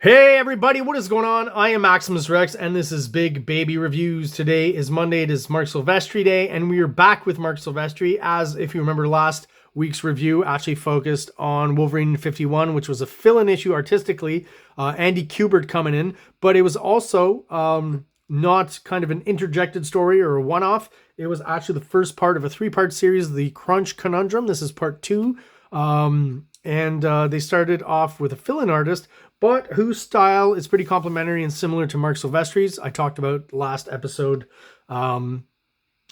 Hey everybody, what is going on? I am Maximus Rex and this is Big Baby Reviews. Today is Monday, it is Mark Silvestri Day, and we are back with Mark Silvestri, as if you remember last week's review actually focused on Wolverine 51, which was a fill-in issue artistically, Andy Kubert coming in, but it was also not kind of an interjected story or a one-off. It was actually the first part of a three-part series, The Crunch Conundrum. This is part 2. They started off with a fill-in artist, but whose style is pretty complementary and similar to Mark Silvestri's. I talked about last episode how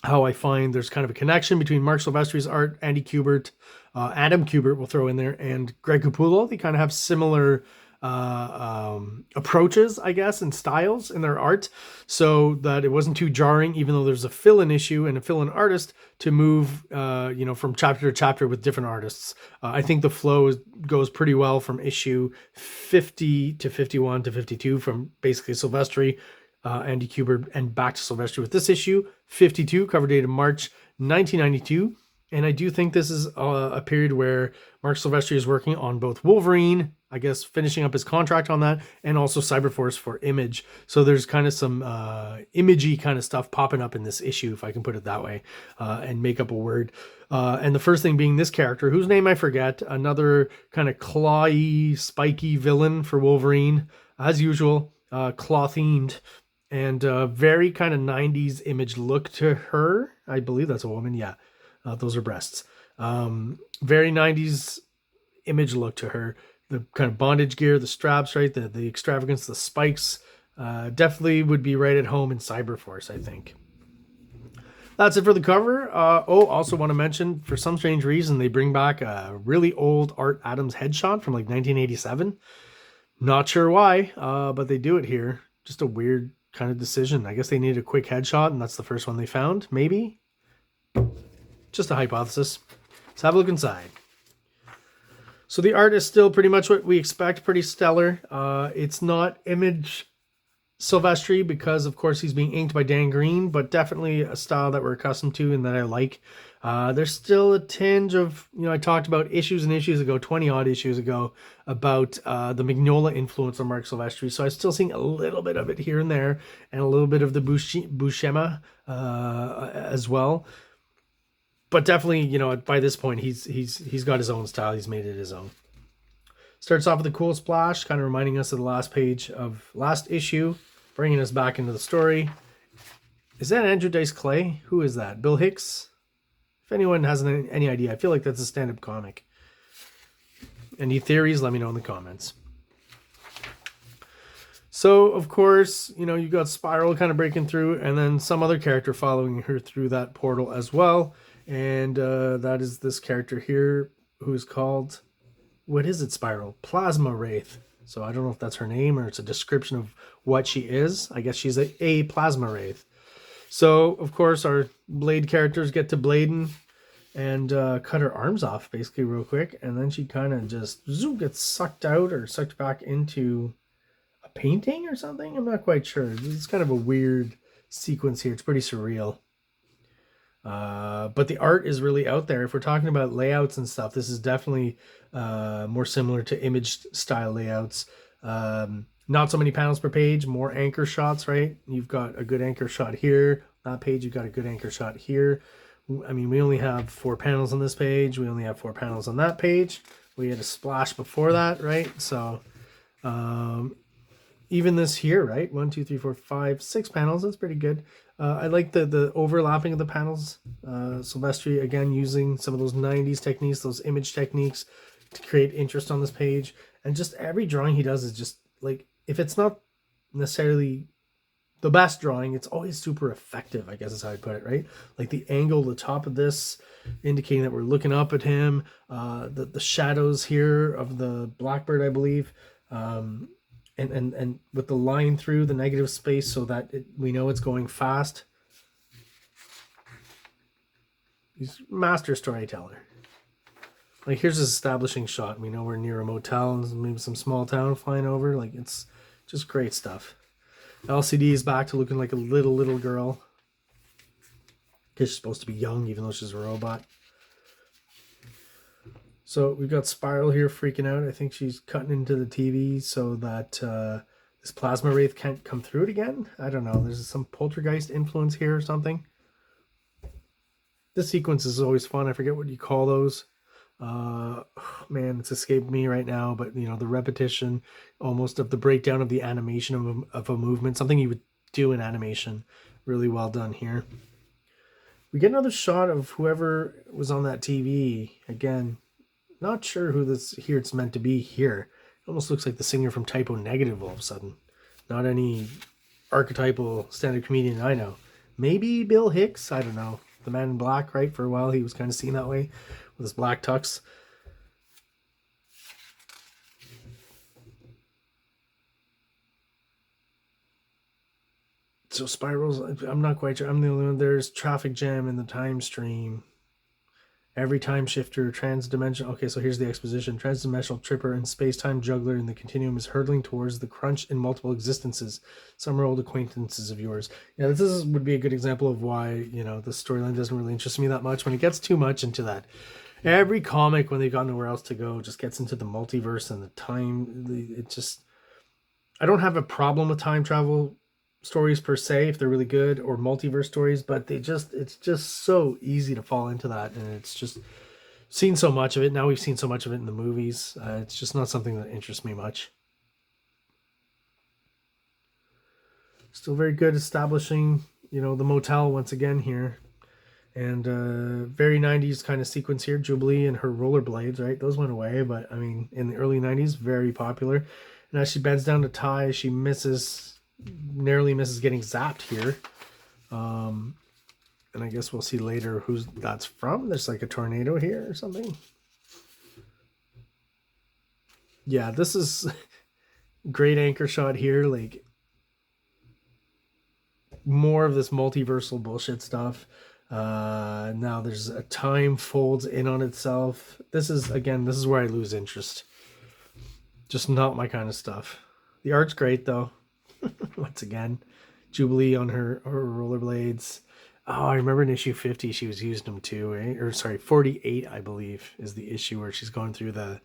I find there's kind of a connection between Mark Silvestri's art, Andy Kubert, Adam Kubert we'll throw in there, and Greg Capullo. They kind of have similar approaches, I guess, and styles in their art, so that it wasn't too jarring, even though there's a fill-in issue and a fill-in artist, to move from chapter to chapter with different artists. I think the flow goes pretty well from issue 50 to 51 to 52, from basically Silvestri, Andy Kubert, and back to Silvestri with this issue 52, cover dated March 1992. And I do think this is a period where Mark Silvestri is working on both Wolverine, I guess finishing up his contract on that, and also CYBERFORCE for Image. So there's kind of some imagey kind of stuff popping up in this issue, if I can put it that way, and make up a word. And the first thing being this character, whose name I forget, another kind of clawy, spiky villain for Wolverine, as usual, claw-themed, and very kind of 90s Image look to her. I believe that's a woman, yeah. Those are breasts. Very 90s Image look to her. The kind of bondage gear, the straps, right? The extravagance, the spikes. Definitely would be right at home in CYBERFORCE, I think. That's it for the cover. Also want to mention, for some strange reason, they bring back a really old Art Adams headshot from like 1987. Not sure why, but they do it here. Just a weird kind of decision. I guess they needed a quick headshot, and that's the first one they found, maybe? Just a hypothesis. Let's have a look inside. So the art is still pretty much what we expect, pretty stellar. It's not Image Silvestri because, of course, he's being inked by Dan Green, but definitely a style that we're accustomed to and that I like. There's still a tinge of, I talked about issues and issues ago, 20-odd issues ago, about the Mignola influence on Mark Silvestri. So I'm still seeing a little bit of it here and there, and a little bit of the Buscema as well. But definitely, by this point, he's got his own style. He's made it his own. Starts off with a cool splash, kind of reminding us of the last page of last issue, bringing us back into the story. Is that Andrew Dice Clay? Who is that? Bill Hicks? If anyone has any idea, I feel like that's a stand-up comic. Any theories, let me know in the comments. So, of course, you've got Spiral kind of breaking through, and then some other character following her through that portal as well. And that is this character here, who's called, what is it, Spiral? Plasma Wraith. So I don't know if that's her name or it's a description of what she is. I guess she's a Plasma Wraith. So, of course, our Blade characters get to blading and cut her arms off, basically, real quick. And then she kind of just gets sucked out or sucked back into a painting or something. I'm not quite sure. It's kind of a weird sequence here. It's pretty surreal. But the art is really out there. If we're talking about layouts and stuff, this is definitely more similar to Image style layouts. Not so many panels per page, more anchor shots, right? You've got a good anchor shot here. That page, you've got a good anchor shot here. I mean, we only have 4 panels on this page. We only have 4 panels on that page. We had a splash before that, right? So even this here, right? 1, 2, 3, 4, 5, 6 panels. That's pretty good. I like the overlapping of the panels. Silvestri, again, using some of those 90s techniques, those Image techniques to create interest on this page. And just every drawing he does is just like, if it's not necessarily the best drawing, it's always super effective, I guess is how I put it, right? Like the angle, the top of this, indicating that we're looking up at him. The shadows here of the Blackbird, I believe. And with the line through the negative space so that we know it's going fast. He's master storyteller. Like, here's his establishing shot. We know we're near a motel and maybe some small town flying over. Like, it's just great stuff. LCD is back to looking like a little girl. Because she's supposed to be young, even though she's a robot. So we've got Spiral here freaking out. I think she's cutting into the TV so that this plasma wraith can't come through it again. I don't know. There's some poltergeist influence here or something. This sequence is always fun. I forget what you call those. Man, it's escaped me right now, but you know, the repetition almost of the breakdown of the animation of a movement, something you would do in animation. Really well done here. We get another shot of whoever was on that TV. Again, not sure who this here it's meant to be here. It almost looks like the singer from Typo Negative all of a sudden. Not any archetypal stand-up comedian I know. Maybe Bill Hicks? I don't know. The Man in Black, right? For a while he was kind of seen that way with his black tux. So spirals, I'm not quite sure. I'm the only one. There's traffic jam in the time stream. Every time shifter, transdimensional. Okay, so here's the exposition. Transdimensional tripper and space-time juggler in the continuum is hurtling towards the crunch in multiple existences. Some are old acquaintances of yours. Yeah, this would be a good example of why, you know, the storyline doesn't really interest me that much. When it gets too much into that, every comic, when they've got nowhere else to go, just gets into the multiverse and the time. It just, I don't have a problem with time travel stories per se if they're really good, or multiverse stories, but it's just so easy to fall into that, and it's just seen so much of it now. We've seen so much of it in the movies. It's just not something that interests me much. Still very good establishing, you know, the motel once again here, and very 90s kind of sequence here. Jubilee and her rollerblades, right? Those went away, but I mean, in the early 90s, very popular. And as she bends down to tie, she narrowly misses getting zapped here. And I guess we'll see later who's that's from. There's like a tornado here or something. Yeah, this is great anchor shot here. Like more of this multiversal bullshit stuff. Now there's a time folds in on itself. This is where I lose interest. Just not my kind of stuff. The art's great though. Once again, Jubilee on her rollerblades. Oh, I remember in issue 50 she was using them too, eh? Or sorry, 48 I believe is the issue where she's going through the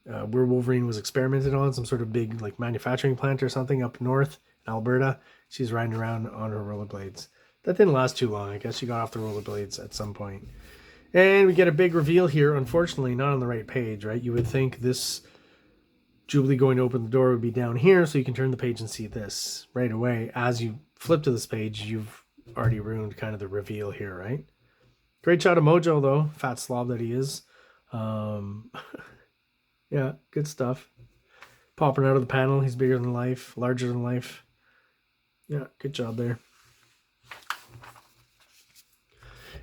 where Wolverine was experimented on, some sort of big like manufacturing plant or something up north in Alberta. She's riding around on her rollerblades. That didn't last too long. I guess she got off the rollerblades at some point. And we get a big reveal here. Unfortunately, not on the right page, right? You would think this Jubilee going to open the door would be down here, so you can turn the page and see this right away. As you flip to this page, you've already ruined kind of the reveal here, right? Great shot of Mojo, though. Fat slob that he is. Yeah, good stuff. Popping out of the panel. He's bigger than life, larger than life. Yeah, good job there.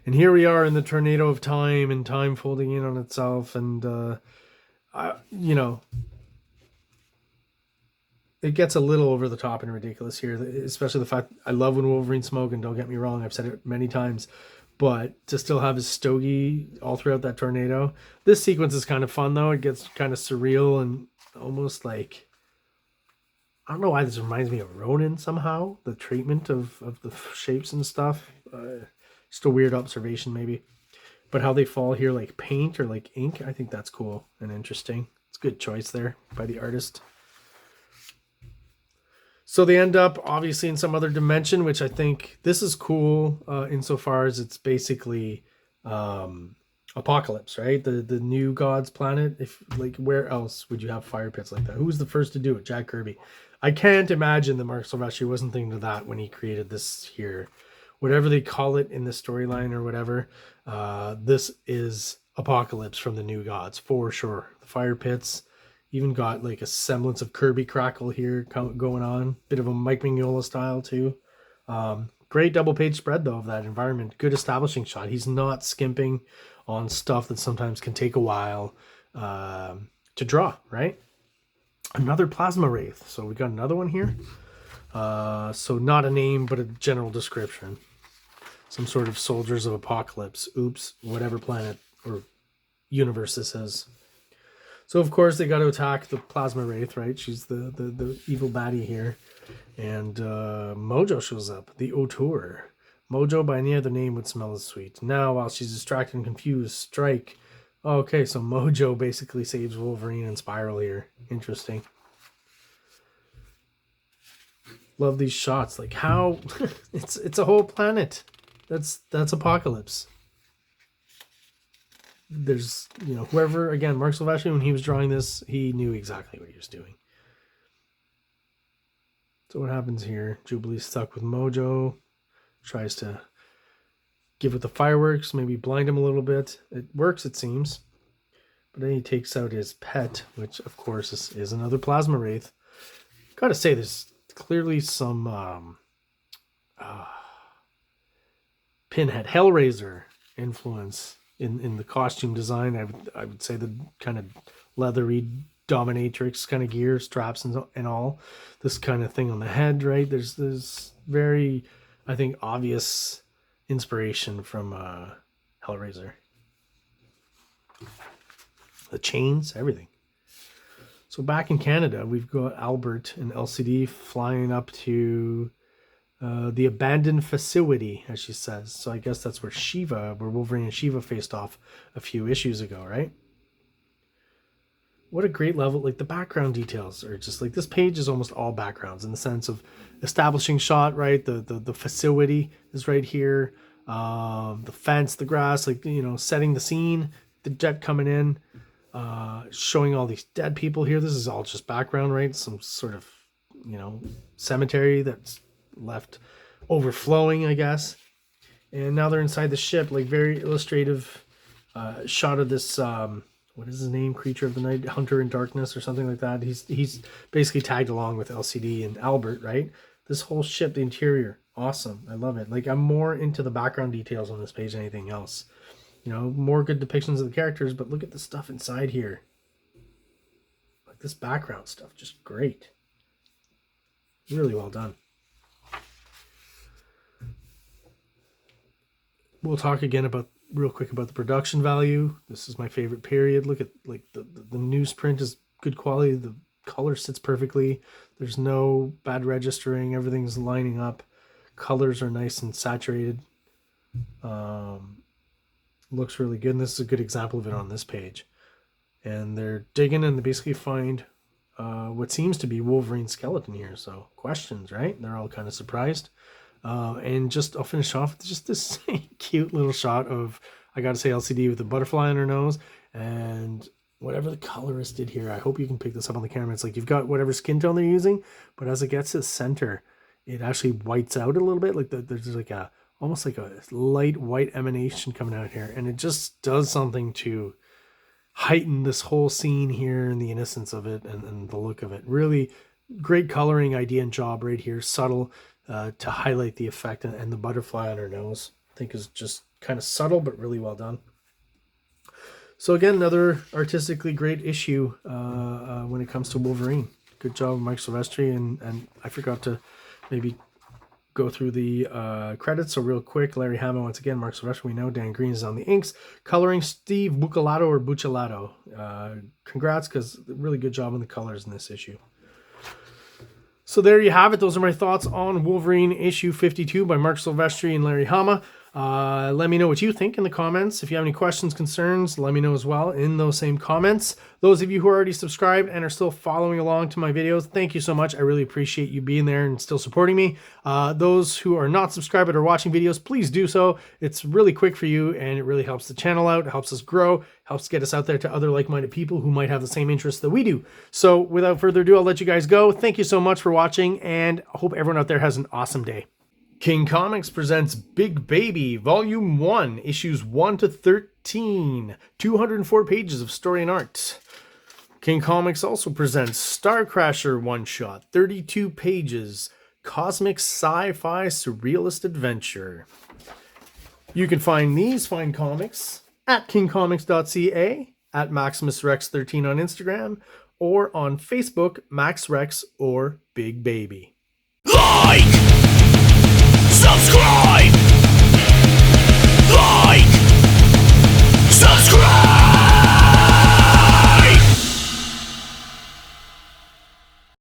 And here we are in the tornado of time, and time folding in on itself. And, you know, it gets a little over the top and ridiculous here, especially the fact I love when Wolverine smoke, and don't get me wrong, I've said it many times, but to still have his stogie all throughout that tornado. This sequence is kind of fun though. It gets kind of surreal and almost like, I don't know why this reminds me of Ronin somehow, the treatment of the shapes and stuff. Just a weird observation maybe, but how they fall here like paint or like ink, I think that's cool and interesting. It's a good choice there by the artist. So they end up obviously in some other dimension, which I think this is cool insofar as it's basically Apocalypse, right? The new God's planet. If like, where else would you have fire pits like that? Who was the first to do it? Jack Kirby. I can't imagine that Mark Silvestri wasn't thinking of that when he created this here. Whatever they call it in the storyline or whatever, this is Apocalypse from the New Gods for sure. The fire pits. Even got like a semblance of Kirby crackle here going on. Bit of a Mike Mignola style too. Great double page spread though of that environment. Good establishing shot. He's not skimping on stuff that sometimes can take a while to draw, right? Another Plasma Wraith. So we got another one here. So not a name, but a general description. Some sort of soldiers of Apocalypse. Oops, whatever planet or universe this is. So, of course, they got to attack the Plasma Wraith, right? She's the evil baddie here. And Mojo shows up, the auteur. Mojo, by any other name, would smell as sweet. Now, while she's distracted and confused, strike Okay, so Mojo basically saves Wolverine and Spiral here. Interesting. Love these shots. Like how it's a whole planet. That's Apocalypse. There's, you know, whoever, again, Mark Silvestri, when he was drawing this, he knew exactly what he was doing. So what happens here? Jubilee's stuck with Mojo. Tries to give it the fireworks, maybe blind him a little bit. It works, it seems. But then he takes out his pet, which of course is another Plasma Wraith. Gotta say, there's clearly some Pinhead Hellraiser influence in the costume design. I would say the kind of leathery dominatrix kind of gear, straps and all. This kind of thing on the head, right? There's very, I think, obvious inspiration from Hellraiser. The chains, everything. So back in Canada, we've got Albert and LCD flying up to the abandoned facility, as she says. So I guess that's where Wolverine and Shiva faced off a few issues ago, right? What a great level. Like, the background details are just like, this page is almost all backgrounds in the sense of establishing shot, right? The facility is right here. The fence, the grass, like, you know, setting the scene, the jet coming in, showing all these dead people here. This is all just background, right? Some sort of, you know, cemetery that's left overflowing, I guess. And now they're inside the ship, like very illustrative shot of this, what is his name? Creature of the Night, Hunter in Darkness or something like that. He's basically tagged along with LCD and Albert, right? This whole ship, the interior, awesome. I love it. Like, I'm more into the background details on this page than anything else. You know, more good depictions of the characters, but look at the stuff inside here. Like, this background stuff, just great. Really well done. We'll talk again real quick about the production value. This is my favorite period. Look at, like, the newsprint is good quality. The color sits perfectly. There's no bad registering. Everything's lining up. Colors are nice and saturated. Looks really good. And this is a good example of it on this page. And they're digging and they basically find what seems to be Wolverine's skeleton here. So questions, right? They're all kind of surprised. And just, I'll finish off with just this cute little shot of, I gotta say, LCD with the butterfly on her nose, and whatever the colorist did here, I hope you can pick this up on the camera. It's like you've got whatever skin tone they're using, but as it gets to the center, it actually whites out a little bit. Like there's like almost like a light white emanation coming out here, and it just does something to heighten this whole scene here and the innocence of it and the look of it. Really great coloring idea and job right here, subtle. To highlight the effect, and the butterfly on her nose, I think, is just kind of subtle but really well done. So again, another artistically great issue when it comes to Wolverine. Good job, Mike Silvestri, and I forgot to maybe go through the credits. So real quick, Larry Hama once again, Mark Silvestri, we know. Dan Green is on the inks. Coloring, Steve Bucalato or Bucalato. Congrats, because really good job on the colors in this issue. So there you have it. Those are my thoughts on Wolverine issue 52 by Mark Silvestri and Larry Hama. Let me know what you think in the comments. If you have any questions, concerns, let me know as well in those same comments. Those of you who are already subscribed and are still following along to my videos, thank you so much. I really appreciate you being there and still supporting me. Those who are not subscribed but are watching videos, please do so. It's really quick for you, and it really helps the channel out. It helps us grow, helps get us out there to other like-minded people who might have the same interests that we do. So without further ado, I'll let you guys go. Thank you so much for watching, and I hope everyone out there has an awesome day. King Comics presents Big Baby, Volume 1, Issues 1 to 13, 204 pages of story and art. King Comics also presents Star Crasher one-shot, 32 pages, cosmic sci-fi surrealist adventure. You can find these fine comics at kingcomics.ca, at MaximusRex13 on Instagram, or on Facebook, MaxRex or Big Baby. Like! Subscribe! Like! Subscribe!